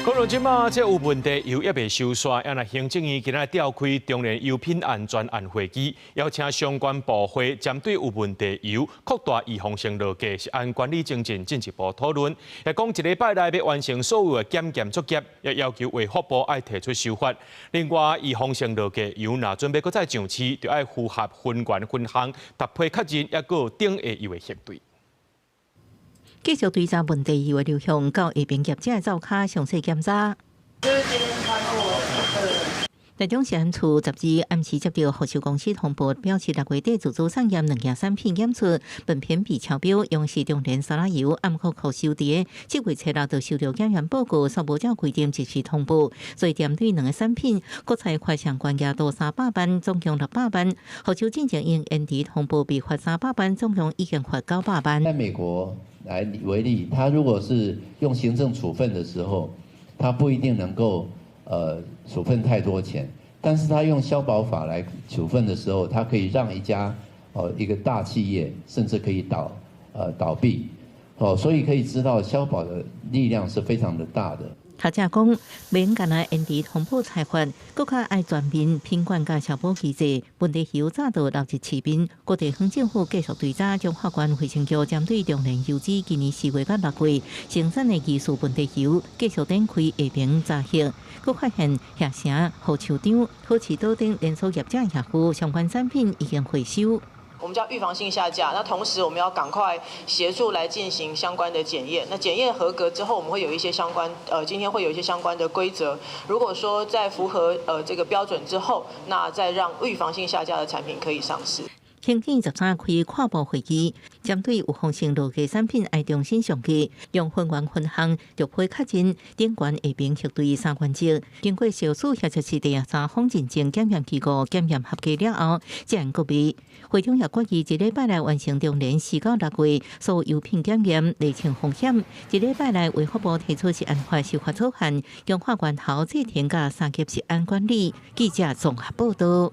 講到即馬，這有問題油也未收煞，也那行政院今日召開中聯油品安全案會議，邀請相關部會針對有問題油擴大預防性落架食安管理精進進一步討論。也講一禮拜內要完成所有的檢驗作業，也要求衛福部愛提出修法。另外，預防性落架油若準備擱再上市，就要符合分源分項、搭配確認，也閣有頂下油的核對。繼續追查問題油的流向，到下邊業者的灶卡詳細檢查。台中食安處12暗時接到回收公司通報，表示6月底自主產驗2件產品驗出本片比超標，用是中聯沙拉油，暗號扣收碟。7月7日就收到檢驗報告，所無照規定及時通報，所以針對2個產品，國財快上關押到300萬，總共600萬。回收進前因延遲通報被罰300萬，總共已經罰900萬。在美國來為例，他如果是用行政處分的時候，他不一定能夠處分太多錢，但是他用消保法來處分的時候，他可以讓一個大企業甚至可以倒閉，所以可以知道消保的力量是非常的大的。學者講，免干那延遲通報裁罰，閣較愛全面品管甲消保機制，問題油早就落入市面。各地方政府繼續追查，中華關衛生局針對中聯油脂今年4月到6月生產的技術問題油，繼續展開下邊查核，閣發現下城、後廠場、土池島等連鎖業者業務相關產品已經回收。我們叫預防性下架，那同時我們要趕快協助來進行相關的檢驗。那檢驗合格之後，我們會有一些相關今天會有一些相關的規則。如果說在符合這個標準之後，那再讓預防性下架的產品可以上市。行政13開跨部會議，針對有風險落架產品愛重新上架，用分源分項、逐批確認、頂懸下邊核對3原則。經過小組協調室第3方認證檢驗機構檢驗合格了後，才能告別。會中也決議1禮拜內完成中聯4到6月所有油品檢驗，釐清風險。1禮拜內衛福部提出食安法修法草案，強化源頭制甜甲3級食安管理。記者綜合報道。